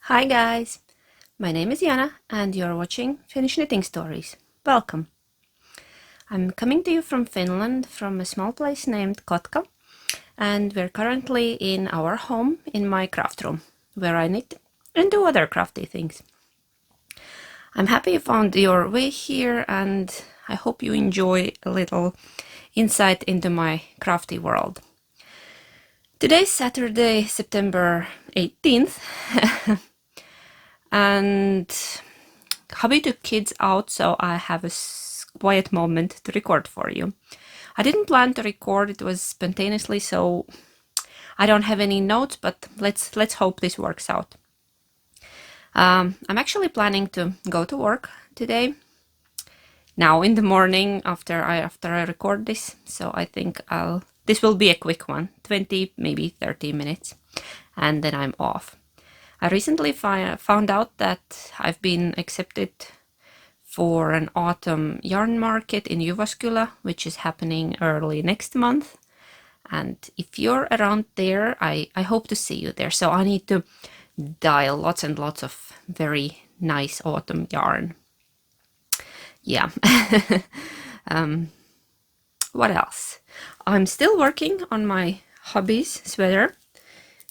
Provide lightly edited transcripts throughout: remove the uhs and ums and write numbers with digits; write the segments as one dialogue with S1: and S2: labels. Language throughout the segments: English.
S1: Hi guys, my name is Jana and you're watching Finnish Knitting Stories. Welcome. I'm coming to you from Finland, from a small place named Kotka, and we're currently in our home in my craft room, where I knit and do other crafty things. I'm happy you found your way here and I hope you enjoy a little insight into my crafty world. Today's Saturday, September 18th, and hubby took kids out, so I have a quiet moment to record for you. I didn't plan to record, it was spontaneously, so I don't have any notes, but let's hope this works out. I'm actually planning to go to work today, now in the morning after I record this, so I think this will be a quick one, 20 maybe 30 minutes, and then I'm off. I recently found out that I've been accepted for an autumn yarn market in Jyväskylä, which is happening early next month. And if you're around there, I hope to see you there. So I need to dye lots and lots of very nice autumn yarn. Yeah. What else? I'm still working on my hubby's sweater.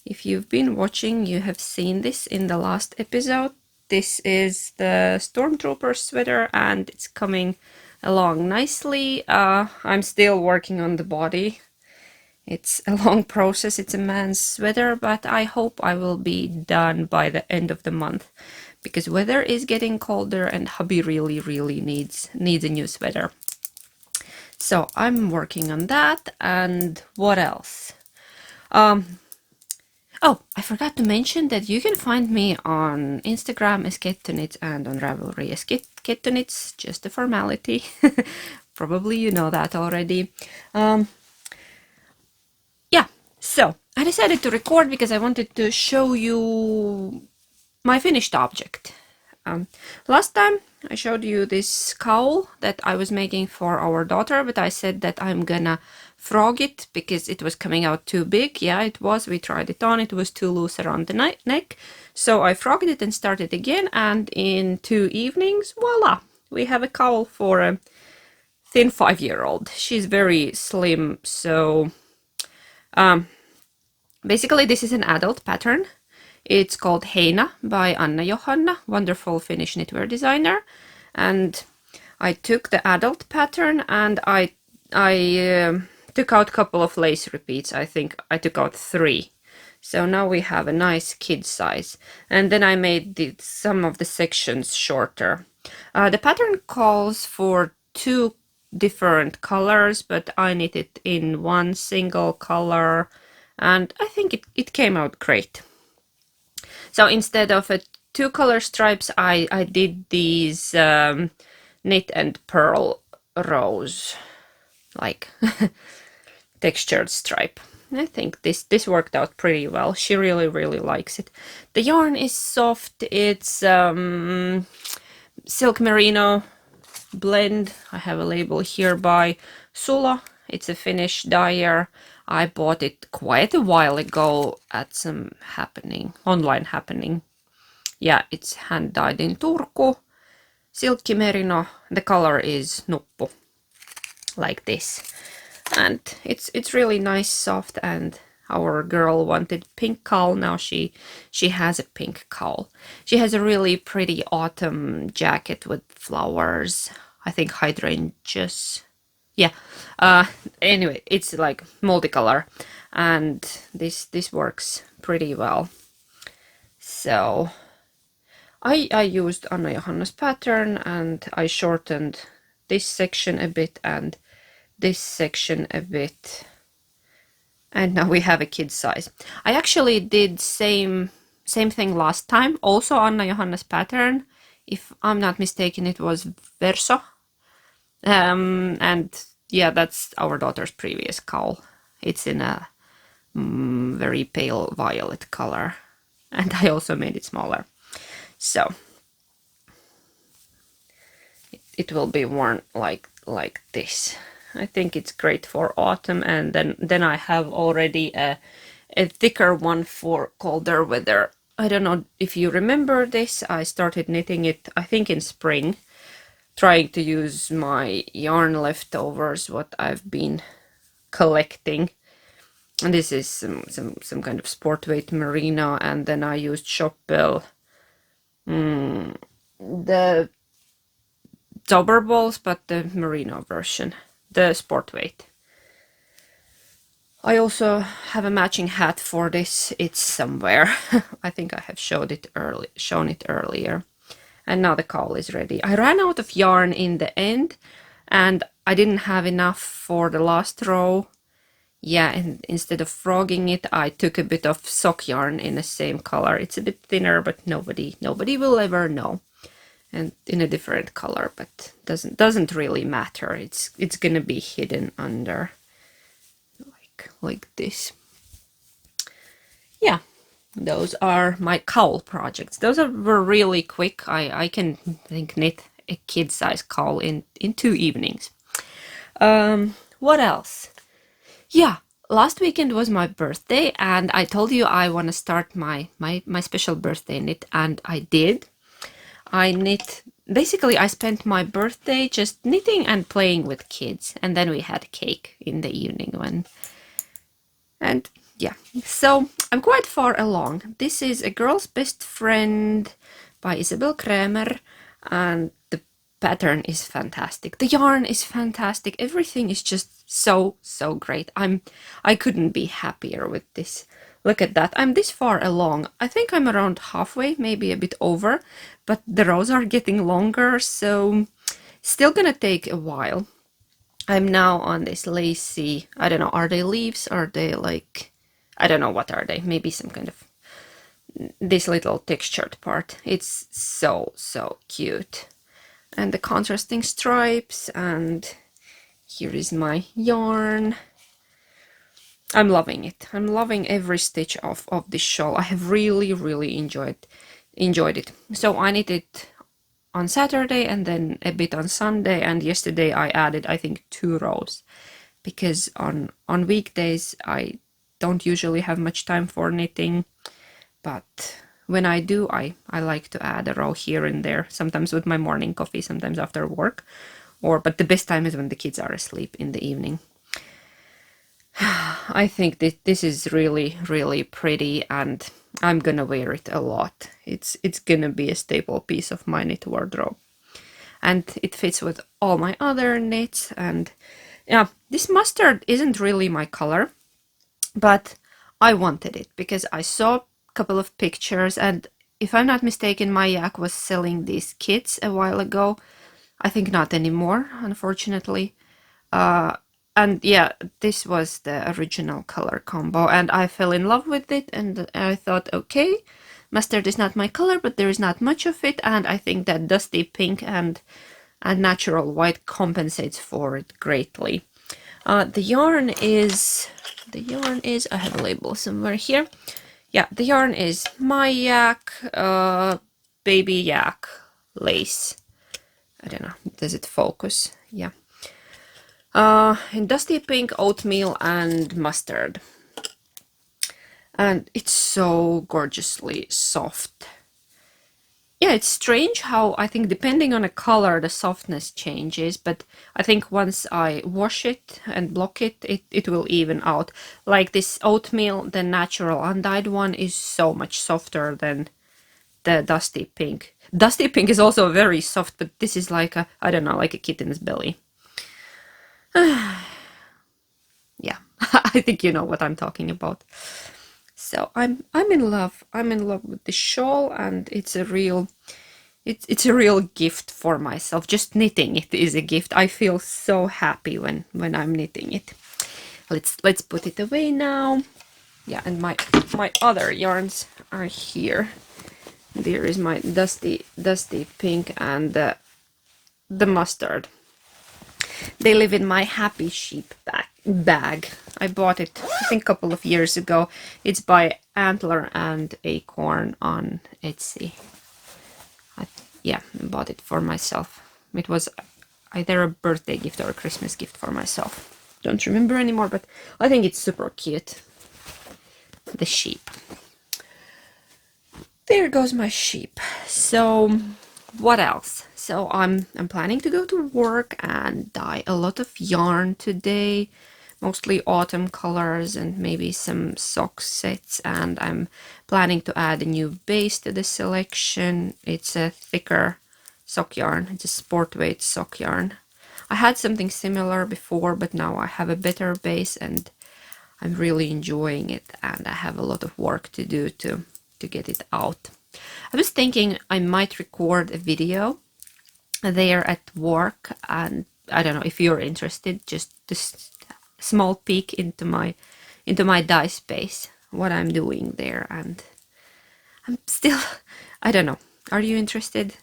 S1: If you've been watching, you have seen this in the last episode. This is the Stormtrooper sweater and it's coming along nicely. I'm still working on the body. It's a long process, it's a man's sweater, but I hope I will be done by the end of the month because weather is getting colder and hubby really needs a new sweater. So I'm working on that. And what else? Oh, I forgot to mention that you can find me on Instagram as Kettonits and on Ravelry as Kettonits, just a formality. Probably you know that already. Yeah, so I decided to record because I wanted to show you my finished object. Last time I showed you this cowl that I was making for our daughter, but I said that I'm gonna frog it because it was coming out too big. Yeah, it was. We tried it on. It was too loose around the neck. So I frogged it and started again. And in 2 evenings, voila, we have a cowl for a thin 5-year-old. She's very slim. So basically this is an adult pattern. It's called Heina by Anna-Johanna, wonderful Finnish knitwear designer. And I took the adult pattern and I took out a couple of lace repeats. I think I took out 3. So now we have a nice kid size. And then I made some of the sections shorter. The pattern calls for 2 different colors, but I knit it in 1 single color. And I think it came out great. So instead of 2 color stripes, I did these knit and purl rows, like textured stripe. I think this worked out pretty well. She really likes it. The yarn is soft. It's silk merino blend. I have a label here by Sula. It's a Finnish dyer. I bought it quite a while ago at some online happening. Yeah, it's hand dyed in Turku. Silky merino. The color is nuppu, like this. And it's really nice, soft, and our girl wanted pink cowl. Now she has a pink cowl. She has a really pretty autumn jacket with flowers. I think hydrangeas. Yeah. Anyway, it's like multicolor, and this works pretty well. So I used Anna-Johanna's pattern and I shortened this section a bit and this section a bit, and now we have a kid size. I actually did same thing last time, also Anna-Johanna's pattern. If I'm not mistaken, it was Verso. And yeah, that's our daughter's previous cowl. It's in a very pale violet color, and I also made it smaller. So it will be worn like this. I think it's great for autumn, and then I have already a thicker one for colder weather I don't know if you remember this. I started knitting it, I think in spring, trying to use my yarn leftovers, what I've been collecting. And this is some kind of sport weight merino, and then I used Shopwell, the Dauber balls, but the merino version, the sport weight. I also have a matching hat for this. It's somewhere. I think I have shown it earlier. And now the cowl is ready. I ran out of yarn in the end, and I didn't have enough for the last row. Yeah, and instead of frogging it, I took a bit of sock yarn in the same color. It's a bit thinner, but nobody will ever know. And in a different color, but doesn't really matter. It's gonna be hidden under like this. Yeah, those are my cowl projects. Those were really quick. I can knit a kid-size cowl in 2 evenings. What else? Yeah, last weekend was my birthday, and I told you I want to start my special birthday knit, and I did. I knit. Basically, I spent my birthday just knitting and playing with kids, and then we had cake in the evening and yeah, so I'm quite far along. This is A Girl's Best Friend by Isabel Kremer, and the pattern is fantastic. The yarn is fantastic. Everything is just so great. I couldn't be happier with this. Look at that. I'm this far along. I think I'm around halfway, maybe a bit over, but the rows are getting longer, so still gonna take a while. I'm now on this lacy, I don't know, are they leaves? Are they like, I don't know, what are they? Maybe some kind of, this little textured part. It's so cute. And the contrasting stripes, and here is my yarn. I'm loving it. I'm loving every stitch of this shawl. I have really enjoyed it. So I knitted on Saturday and then a bit on Sunday, and yesterday I added, I think, 2 rows, because on weekdays I don't usually have much time for knitting, but when I do, I like to add a row here and there, sometimes with my morning coffee, sometimes after work, but the best time is when the kids are asleep in the evening. I think this is really pretty, and I'm gonna wear it a lot. It's gonna be a staple piece of my knit wardrobe, and it fits with all my other knits. And yeah, this mustard isn't really my color, but I wanted it because I saw a couple of pictures, and if I'm not mistaken, my yak was selling these kits a while ago. I think not anymore, unfortunately. And yeah, this was the original color combo, and I fell in love with it, and I thought, okay, mustard is not my color, but there is not much of it, and I think that dusty pink and natural white compensates for it greatly. The yarn is, I have a label somewhere here. Yeah, the yarn is my yak, baby yak lace. I don't know, does it focus? Yeah. In dusty pink, oatmeal, and mustard. And it's so gorgeously soft. Yeah, it's strange how, I think, depending on the color, the softness changes, but I think once I wash it and block it, it will even out. Like this oatmeal, the natural undyed one, is so much softer than the dusty pink. Dusty pink is also very soft, but this is like a, I don't know, like a kitten's belly. Yeah, I think you know what I'm talking about. So I'm in love. I'm in love with the shawl, and it's a real gift for myself. Just knitting it is a gift. I feel so happy when I'm knitting it. Let's put it away now. Yeah, and my other yarns are here. There is my dusty pink and the mustard. They live in my Happy Sheep bag. I bought it, I think, a couple of years ago. It's by Antler and Acorn on Etsy. Yeah, I bought it for myself. It was either a birthday gift or a Christmas gift for myself. Don't remember anymore, but I think it's super cute. The sheep. There goes my sheep. So what else? So I'm planning to go to work and dye a lot of yarn today, mostly autumn colors and maybe some sock sets, and I'm planning to add a new base to the selection. It's a thicker sock yarn. It's a sport weight sock yarn. I had something similar before, but now I have a better base and I'm really enjoying it, and I have a lot of work to do to get it out. I was thinking I might record a video there at work, and I don't know if you're interested, just this small peek into my dye space, what I'm doing there, and I'm still I don't know. Are you interested?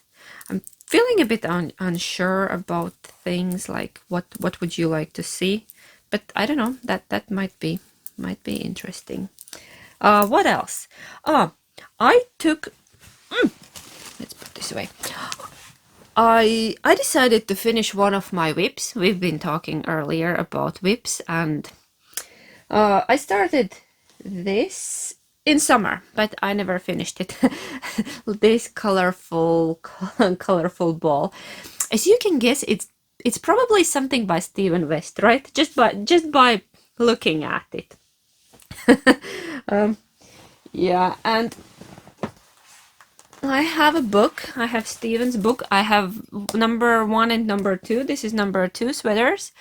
S1: I'm feeling a bit unsure about things like what would you like to see, but I don't know, that might be interesting. What else? Oh, I took. Let's put this away. I decided to finish one of my whips. We've been talking earlier about whips, and I started this in summer, but I never finished it. This colorful ball. As you can guess, it's probably something by Stephen West, right? Just by looking at it. Yeah, and I have a book. I have Stephen's book. I have number 1 and number 2. This is number 2 sweaters.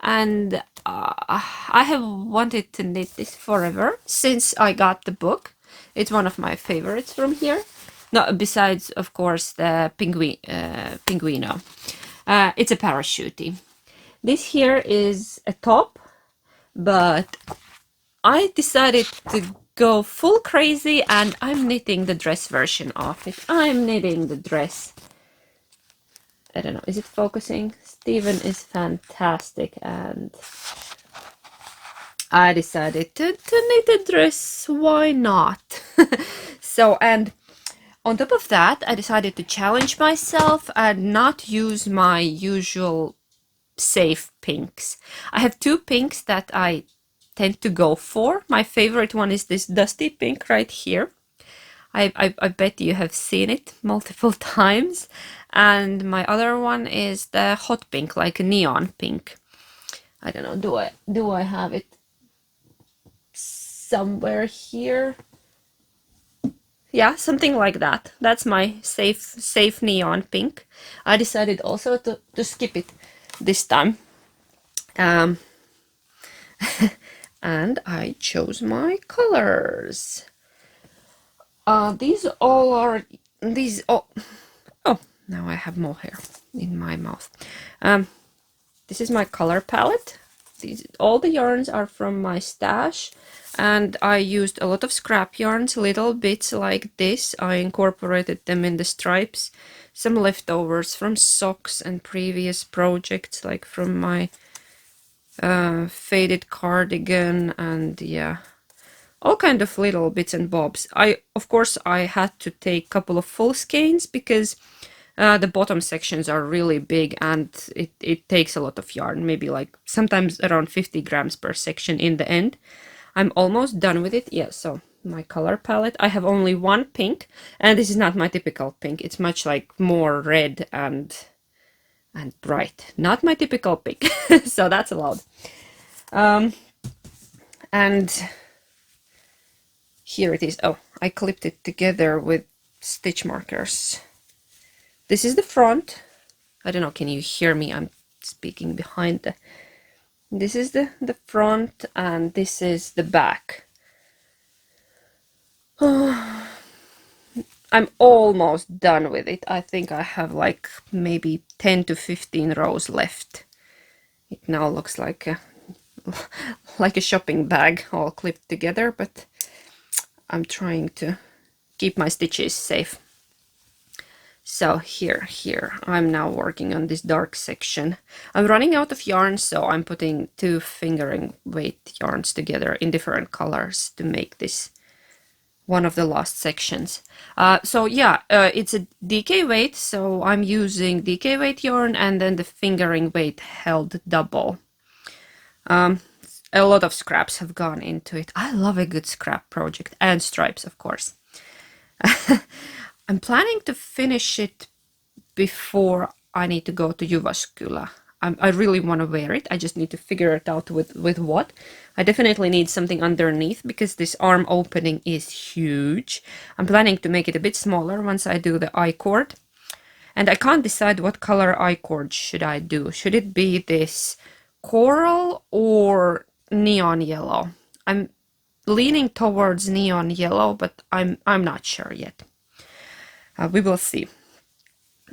S1: And I have wanted to knit this forever since I got the book. It's one of my favorites from here. No, besides, of course, the Pinguino. It's a parachute. This here is a top, but I decided to go full crazy and I'm knitting the dress version of it. I'm knitting the dress. I don't know, is it focusing? Stephen is fantastic, and I decided to knit a dress. Why not? So, and on top of that, I decided to challenge myself and not use my usual safe pinks. I have 2 pinks that I tend to go for. My favorite one is this dusty pink right here. I bet you have seen it multiple times. And my other one is the hot pink, like a neon pink. I don't know, do I have it somewhere here? Yeah, something like that. That's my safe neon pink. I decided also to skip it this time. And I chose my colors. These all are these. Oh, now I have more hair in my mouth. This is my color palette. All the yarns are from my stash, and I used a lot of scrap yarns, little bits like this. I incorporated them in the stripes. Some leftovers from socks and previous projects, like from my faded cardigan, and yeah, all kind of little bits and bobs. Of course, I had to take a couple of full skeins because the bottom sections are really big and it takes a lot of yarn, maybe like sometimes around 50 grams per section in the end. I'm almost done with it. Yeah, so my color palette. I have only 1 pink, and this is not my typical pink. It's much like more red and bright. Not my typical pink, so that's allowed. And here it is. Oh, I clipped it together with stitch markers. This is the front. I don't know, can you hear me? I'm speaking behind the... This is the front, and this is the back. I'm almost done with it. I think I have like maybe 10 to 15 rows left. It now looks like a shopping bag all clipped together, but I'm trying to keep my stitches safe. So here, I'm now working on this dark section. I'm running out of yarn, so I'm putting 2 fingering weight yarns together in different colors to make this one of the last sections. So yeah, it's a DK weight, so I'm using DK weight yarn, and then the fingering weight held double. A lot of scraps have gone into it. I love a good scrap project, and stripes, of course. I'm planning to finish it before I need to go to Jyväskylä. I really want to wear it. I just need to figure it out with what. I definitely need something underneath because this arm opening is huge. I'm planning to make it a bit smaller once I do the I-cord. And I can't decide what color I-cord should I do. Should it be this coral or neon yellow? I'm leaning towards neon yellow, but I'm not sure yet. We will see.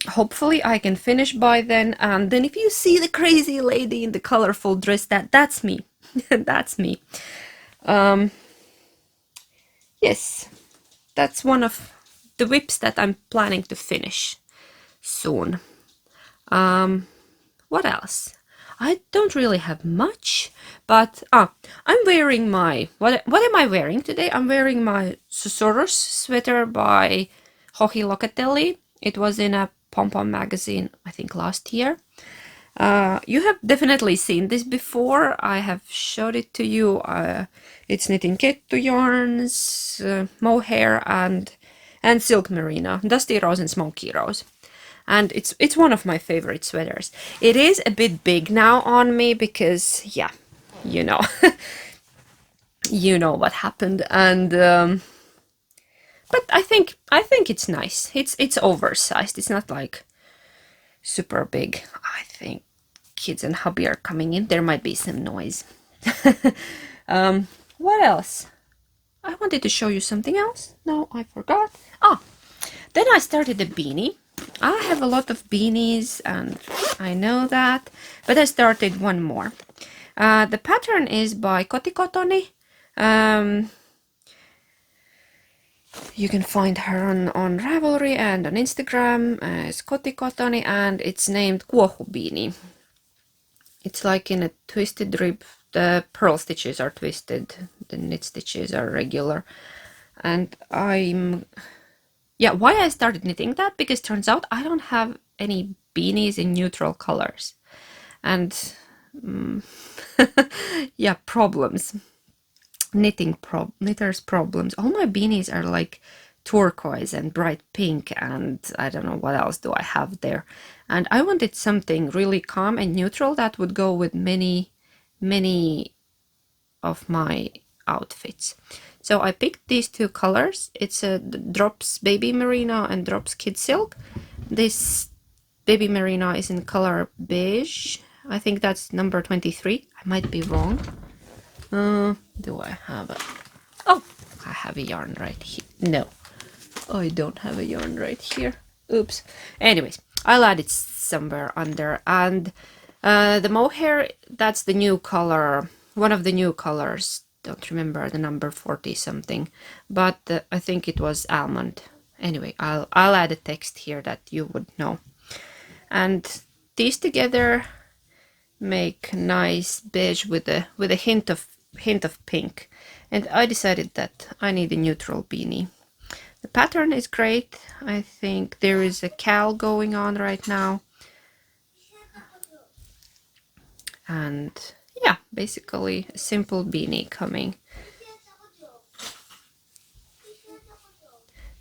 S1: Hopefully I can finish by then, and then if you see the crazy lady in the colorful dress, that's me. That's me. Yes, that's one of the whips that I'm planning to finish soon. What else? I don't really have much, but I'm wearing my what am I wearing today? I'm wearing my Susurrus sweater by Hohi Locatelli. It was in a pom-pom magazine, I think last year. You have definitely seen this before. I have showed it to you. It's knitting kettu yarns, mohair, and silk merino, dusty rose and smoky rose. And it's one of my favorite sweaters. It is a bit big now on me because, yeah, you know, you know what happened. And but I think it's nice. It's oversized. It's not like super big. I think kids and hubby are coming in. There might be some noise. What else? I wanted to show you something else. No, I forgot. Then I started a beanie. I have a lot of beanies and I know that, but I started one more. The pattern is by Kotikotoni. You can find her on Ravelry and on Instagram as Kotikotoni, and it's named Kuohu beanie. It's like in a twisted rib. The purl stitches are twisted, the knit stitches are regular. And why I started knitting that, because turns out I don't have any beanies in neutral colors. And problems. Knitters problems. All my beanies are like turquoise and bright pink, and I don't know what else do I have there. And I wanted something really calm and neutral that would go with many of my outfits. So I picked these two colors. It's a Drops Baby Merino and Drops Kid Silk. This Baby Merino is in color beige. I think that's number 23. I might be wrong. Do I have a... Oh, I have a yarn right here. No, I don't have a yarn right here. Oops. Anyways, I'll add it somewhere under. And the mohair, that's the new color, one of the new colors. Don't remember the number 40 something, but I think it was almond. Anyway, I'll add a text here that you would know. And these together make nice beige with a hint of pink. And I decided that I need a neutral beanie. The pattern is great. I think there is a cowl going on right now. And yeah, basically a simple beanie coming.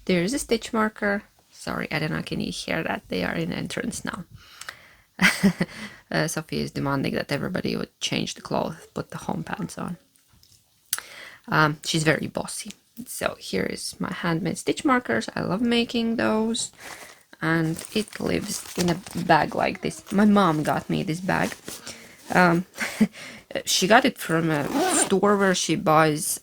S1: There's a stitch marker. Sorry, I don't know, can you hear that? They are in entrance now. Sophie is demanding that everybody would change the clothes, put the home pants on. She's very bossy. So here is my handmade stitch markers. I love making those. And it lives in a bag like this. My mom got me this bag. She got it from a store where she buys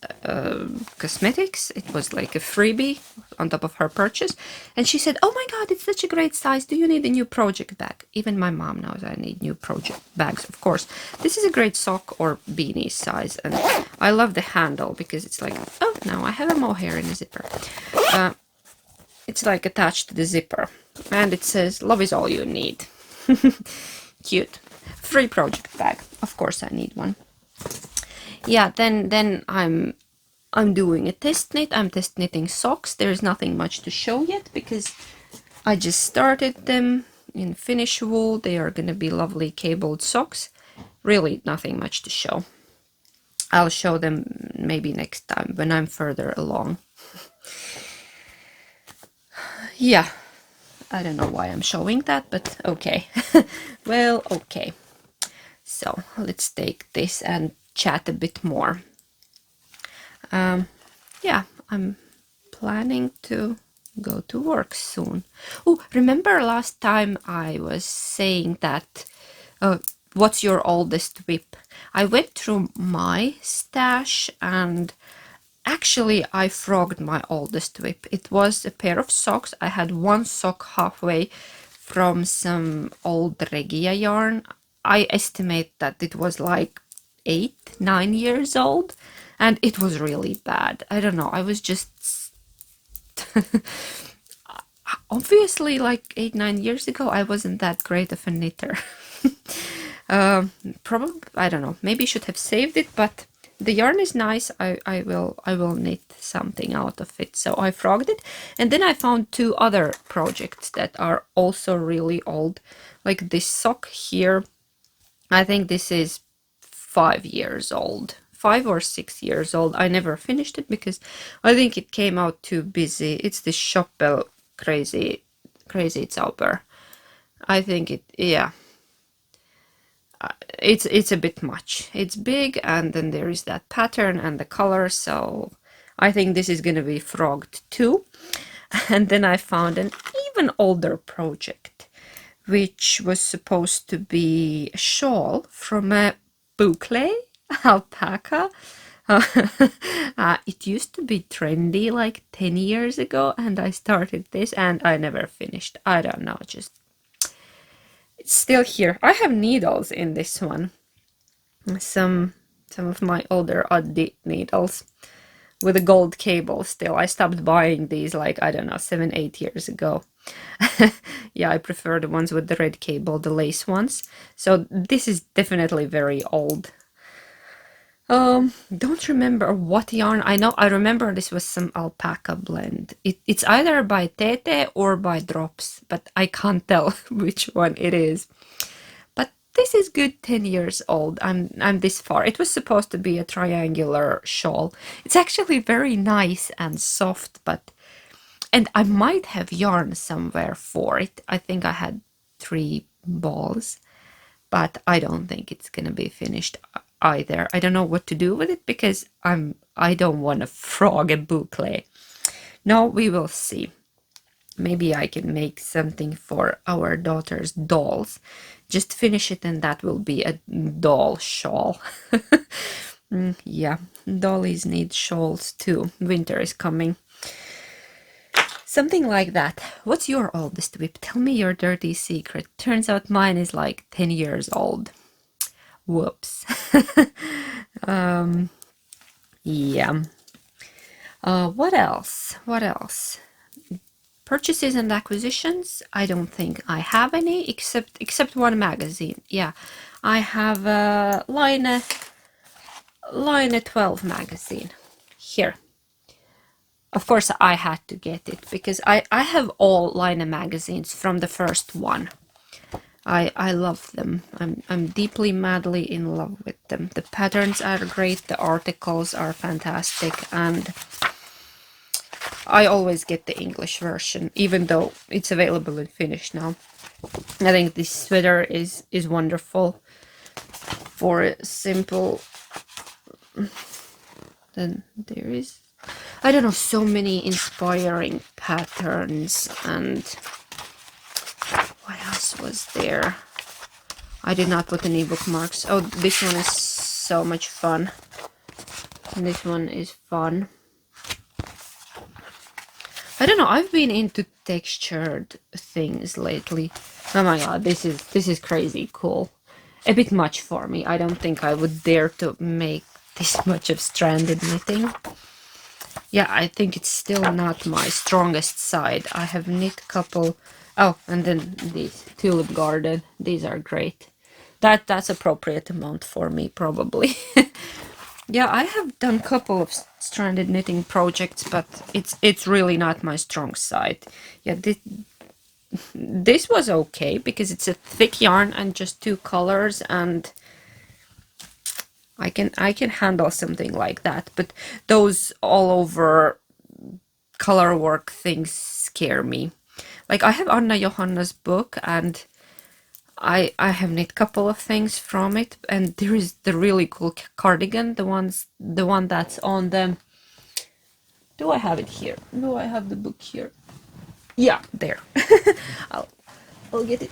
S1: cosmetics. It was like a freebie on top of her purchase. And she said, oh my god, it's such a great size. Do you need a new project bag? Even my mom knows I need new project bags, of course. This is a great sock or beanie size. And I love the handle because it's like, oh, now I have a mohair in a zipper. It's like attached to the zipper. And it says, love is all you need. Cute. Free project bag. Of course I need one. Yeah, then I'm doing a test knit. I'm test knitting socks. There's nothing much to show yet because I just started them in Finnish wool. They are gonna be lovely cabled socks. Really nothing much to show. I'll show them maybe next time when I'm further along. Yeah, I don't know why I'm showing that, but okay. Well, okay. So let's take this and chat a bit more. Yeah, I'm planning to go to work soon. Oh, remember last time I was saying that, what's your oldest whip? I went through my stash and actually I frogged my oldest whip. It was a pair of socks. I had one sock halfway from some old Regia yarn. I estimate that it was like 8, 9 years old, and it was really bad. I don't know. I was just obviously like 8, 9 years ago. I wasn't that great of a knitter. Probably I don't know. Maybe I should have saved it, but the yarn is nice. I will knit something out of it. So I frogged it, and then I found two other projects that are also really old, like this sock here. I think this is 5 years old, 5 or 6 years old. I never finished it because I think it came out too busy. It's the Shoppel crazy Zauber. I think yeah, it's a bit much. It's big, and then there is that pattern and the color, so I think this is gonna be frogged too. And then I found an even older project, which was supposed to be a shawl from a boucle alpaca. It used to be trendy like 10 years ago, and I started this and I never finished. I don't know, just it's still here. I have needles in this one. Some of my older Addi needles with a gold cable still. I stopped buying these like, I don't know, 7, 8 years ago. Yeah, I prefer the ones with the red cable, the lace ones. So this is definitely very old. Don't remember what yarn. I remember this was some alpaca blend. It's either by Tete or by Drops, but I can't tell which one it is. But this is good 10 years old. I'm this far. It was supposed to be a triangular shawl. It's actually very nice and soft, and I might have yarn somewhere for it. I think I had 3 balls, but I don't think it's gonna be finished either. I don't know what to do with it because I don't want to frog a boucle. No, we will see. Maybe I can make something for our daughter's dolls. Just finish it and that will be a doll shawl. Yeah, dollies need shawls too. Winter is coming. Something like that. What's your oldest whip? Tell me your dirty secret. Turns out mine is like 10 years old. Whoops. Yeah. What else? What else? Purchases and acquisitions. I don't think I have any except one magazine. Yeah, I have a Line 12 magazine here. Of course, I had to get it because I have all Line magazines from the first one. I love them. I'm deeply madly in love with them. The patterns are great, the articles are fantastic, and I always get the English version, even though it's available in Finnish now. I think this sweater is wonderful for a simple. Then there is, I don't know, so many inspiring patterns. And what else was there? I did not put any bookmarks. Oh, this one is so much fun. This one is fun. I don't know, I've been into textured things lately. Oh my god, this is crazy cool. A bit much for me. I don't think I would dare to make this much of stranded knitting. Yeah, I think it's still not my strongest side. I have knit a couple. Oh, and then these Tulip Garden. These are great. That's appropriate amount for me, probably. Yeah, I have done a couple of stranded knitting projects, but it's really not my strong side. Yeah, this was okay because it's a thick yarn and just 2 colors, and I can handle something like that. But those all over color work things scare me. like I have Anna Johanna's book, and I have knit a couple of things from it, and there is the really cool cardigan, the one that's on the. Do I have it here? No, I have the book here. Yeah, there. I'll get it.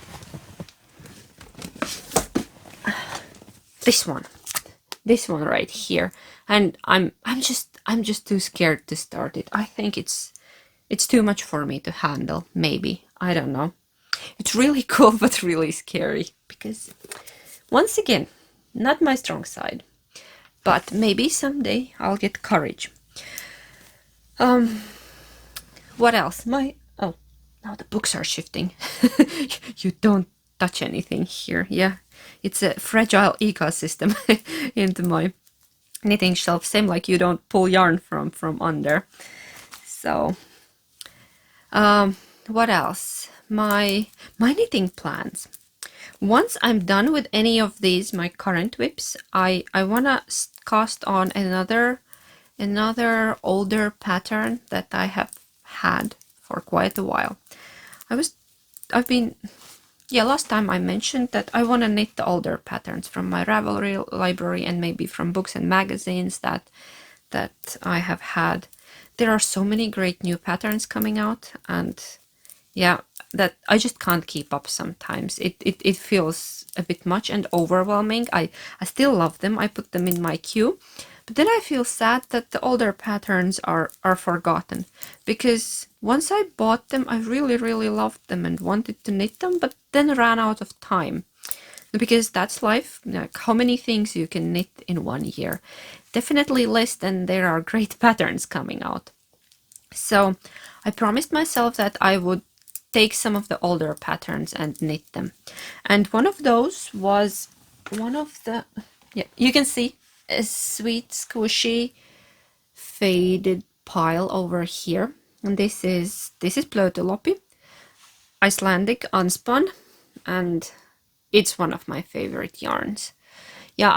S1: This one right here, and I'm just too scared to start it. I think it's too much for me to handle. Maybe, I don't know. It's really cool, but really scary because, once again, not my strong side. But maybe someday I'll get courage. What else? Oh, now the books are shifting. You don't touch anything here. Yeah, it's a fragile ecosystem into my knitting shelf. Same like you don't pull yarn from under. So, what else? My knitting plans. Once I'm done with any of these, my current whips, I wanna cast on another older pattern that I have had for quite a while. Last time I mentioned that I want to knit the older patterns from my Ravelry library and maybe from books and magazines that I have had. There are so many great new patterns coming out, and yeah, that I just can't keep up sometimes. It feels a bit much and overwhelming. I still love them. I put them in my queue. But then I feel sad that the older patterns are forgotten, because once I bought them, I really, really loved them and wanted to knit them, but then ran out of time. Because that's life. Like, how many things you can knit in 1 year? Definitely less than there are great patterns coming out. So I promised myself that I would take some of the older patterns and knit them. And one of those was one of the, yeah, you can see a sweet squishy faded pile over here, and this is Plötulopi, Icelandic unspun, and it's one of my favorite yarns. Yeah,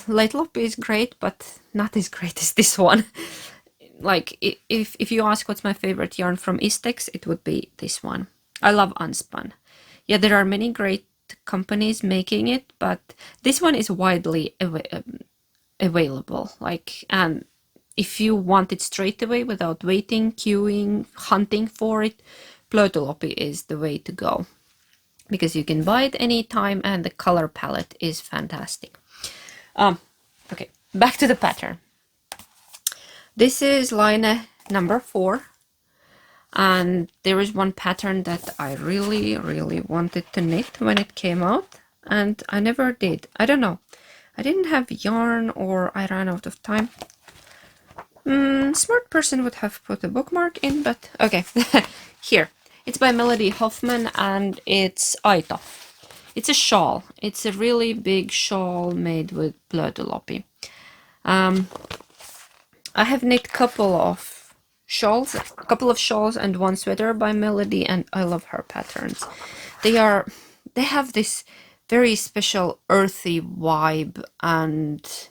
S1: Plötulopi is great, but not as great as this one. Like, if you ask what's my favorite yarn from Istex, it would be this one. I love unspun. Yeah, there are many great companies making it, but this one is widely available. Like, and if you want it straight away without waiting, queuing, hunting for it, Plötulopi is the way to go, because you can buy it anytime and the color palette is fantastic. Okay, back to the pattern. This is line number 4, and there is one pattern that I really, really wanted to knit when it came out, and I never did. I don't know. I didn't have yarn, or I ran out of time. Smart person would have put a bookmark in, but okay. Here. It's by Melody Hoffman, and it's Aito. It's a shawl. It's a really big shawl made with Plötulopi. I have knit a couple of shawls and one sweater by Melody, and I love her patterns. They have this very special earthy vibe, and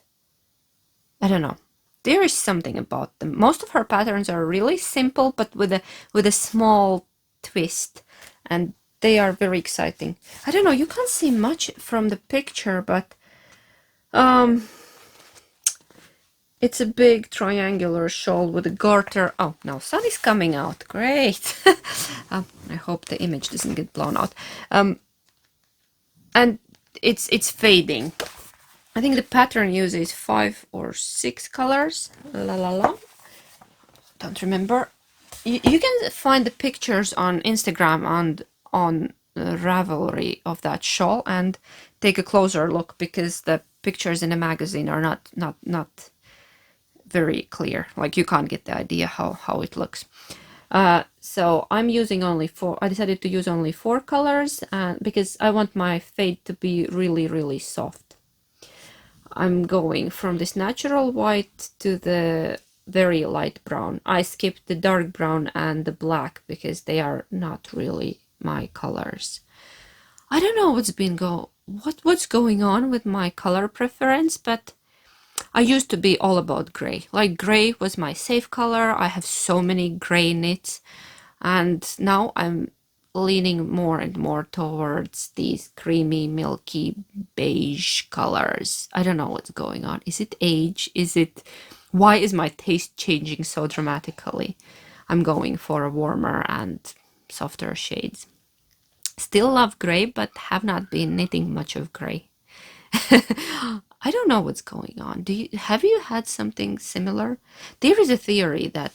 S1: I don't know. There is something about them. Most of her patterns are really simple, but with a small twist, and they are very exciting. I don't know, you can't see much from the picture, but it's a big triangular shawl with a garter. Oh, now sun is coming out. Great. I hope the image doesn't get blown out. And it's fading. I think the pattern uses 5 or 6 colors. La la la. Don't remember. You can find the pictures on Instagram and on Ravelry of that shawl and take a closer look, because the pictures in the magazine are not very clear. Like, you can't get the idea how it looks. So I'm using only 4. I decided to use only 4 colors, because I want my fade to be really, really soft. I'm going from this natural white to the very light brown. I skipped the dark brown and the black because they are not really my colors. I don't know what's going on with my color preference, but I used to be all about gray. Like, gray was my safe color. I have so many gray knits, and now I'm leaning more and more towards these creamy, milky, beige colors. I don't know what's going on. Is it age? Why is my taste changing so dramatically? I'm going for a warmer and softer shades. Still love gray, but have not been knitting much of gray. I don't know what's going on. Have you had something similar? There is a theory that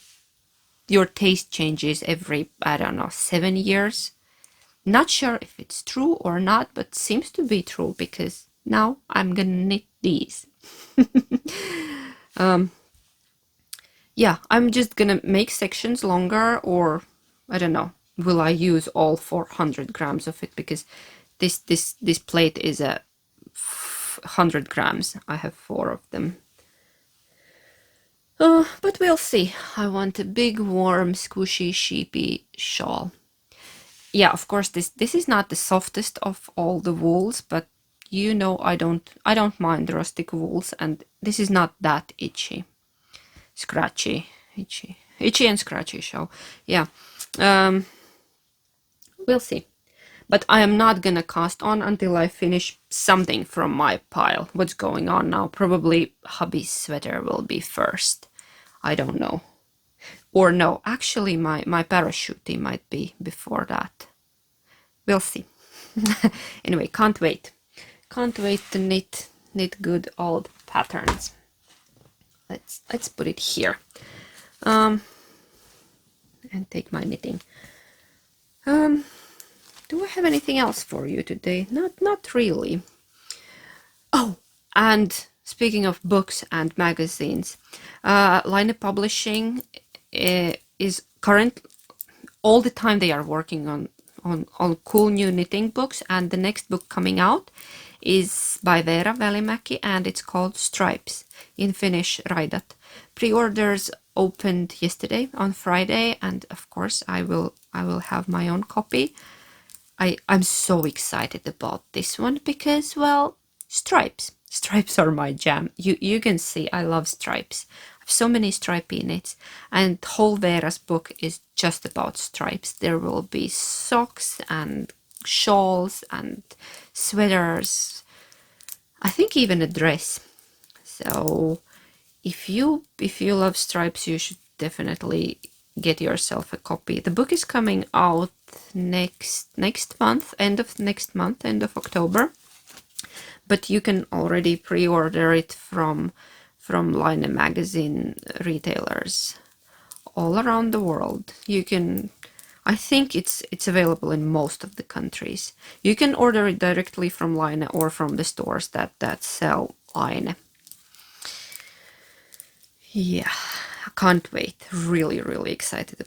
S1: your taste changes every, I don't know, 7 years. Not sure if it's true or not, but seems to be true because now I'm gonna knit these. Yeah, I'm just gonna make sections longer, or I don't know. Will I use all 400 grams of it? Because this plate is a 100 grams. I have 4 of them. But we'll see. I want a big, warm, squishy, sheepy shawl. Yeah, of course, this is not the softest of all the wools, but you know I don't mind rustic wools, and this is not that itchy, scratchy, itchy and scratchy. So yeah, we'll see. But I am not gonna cast on until I finish something from my pile. What's going on now? Probably hubby's sweater will be first. I don't know. Or no, actually my parachute might be before that. We'll see. Anyway, can't wait. Can't wait to knit good old patterns. Let's put it here. And take my knitting. Do I have anything else for you today? Not really. Oh, and speaking of books and magazines, Line Publishing is current. All the time they are working on cool new knitting books, and the next book coming out is by Veera Välimäki, and it's called Stripes, in Finnish Raidat. Pre-orders opened yesterday on Friday, and of course I will have my own copy. I'm so excited about this one because, well, stripes. Stripes are my jam. You can see I love stripes. I have so many stripy knits, and whole Veera's book is just about stripes. There will be socks and shawls and sweaters. I think even a dress. So if you love stripes, you should definitely get yourself a copy. The book is coming out next month, end of October. But you can already pre-order it from Line magazine retailers all around the world. You can, I think it's available in most of the countries. You can order it directly from Line or from the stores that sell Line. Yeah, I can't wait. Really excited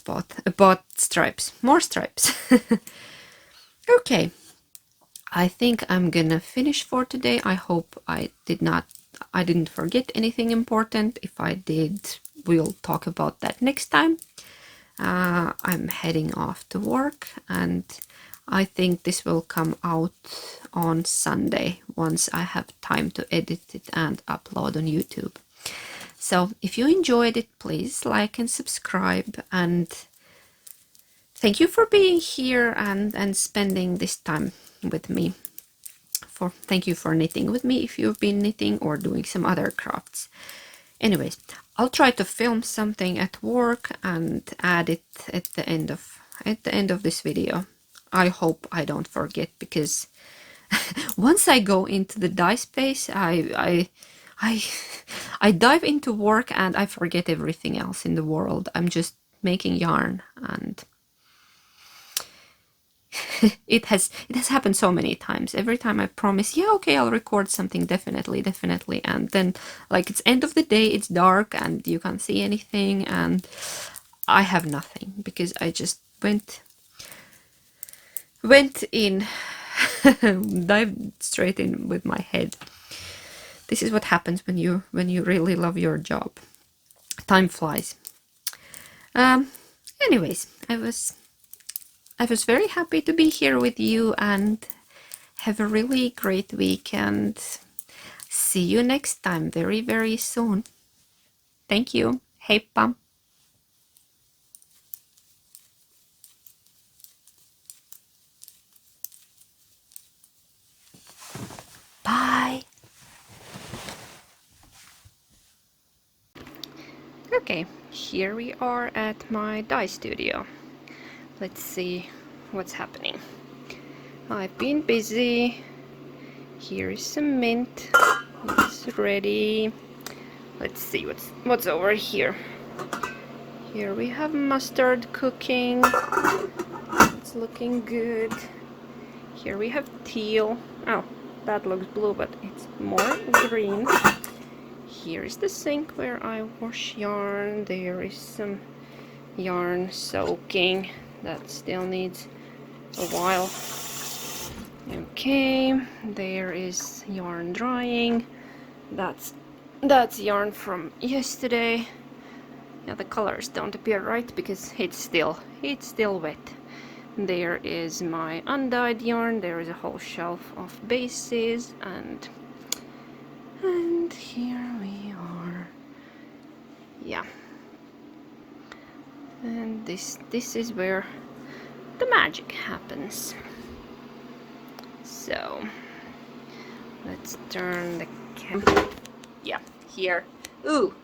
S1: about stripes. More stripes. Okay, I think I'm gonna finish for today. I hope I didn't forget anything important. If I did, we'll talk about that next time. I'm heading off to work, and I think this will come out on Sunday once I have time to edit it and upload on YouTube. So if you enjoyed it, please like and subscribe, and thank you for being here and spending this time with me. Thank you for knitting with me if you've been knitting or doing some other crafts. Anyways, I'll try to film something at work and add it at the end of this video. I hope I don't forget, because once I go into the dye space, I dive into work and I forget everything else in the world. I'm just making yarn, and it has happened so many times. Every time I promise, yeah, okay, I'll record something, definitely, and then like it's end of the day, it's dark and you can't see anything, and I have nothing because I just went in dived straight in with my head. This is what happens when you really love your job. Time flies. Anyways, I was very happy to be here with you, and have a really great weekend. See you next time very soon. Thank you. Heippa. Okay, here we are at my dye studio. Let's see what's happening. I've been busy. Here is some mint. It's ready. Let's see what's over here. Here we have mustard cooking. It's looking good. Here we have teal. Oh, that looks blue, but it's more green. Here is the sink where I wash yarn. There is some yarn soaking. That still needs a while. Okay, there is yarn drying. That's yarn from yesterday. Yeah, the colors don't appear right because it's still wet. There is my undyed yarn. There is a whole shelf of bases, and here we are. Yeah, and this is where the magic happens. So let's turn the camera. Yeah, here. Ooh,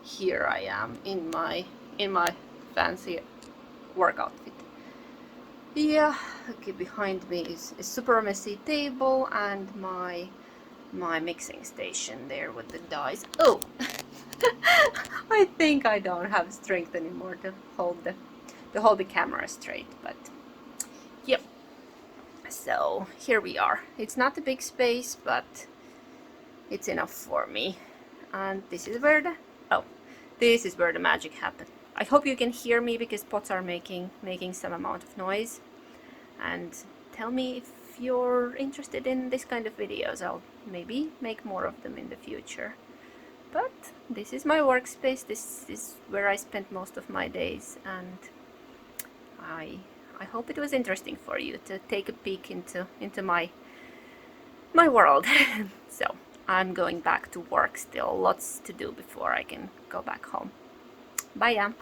S1: here I am in my fancy work outfit. Yeah, okay, behind me is a super messy table and my mixing station there with the dies. Oh, I think I don't have strength anymore to hold the camera straight, but yep. So here we are. It's not a big space, but it's enough for me. And this is where the magic happened. I hope you can hear me because pots are making some amount of noise. And tell me if you're interested in this kind of videos. I'll maybe make more of them in the future. But this is my workspace. This is where I spend most of my days, and I hope it was interesting for you to take a peek into my world. So I'm going back to work still. Lots to do before I can go back home. Bye, yeah.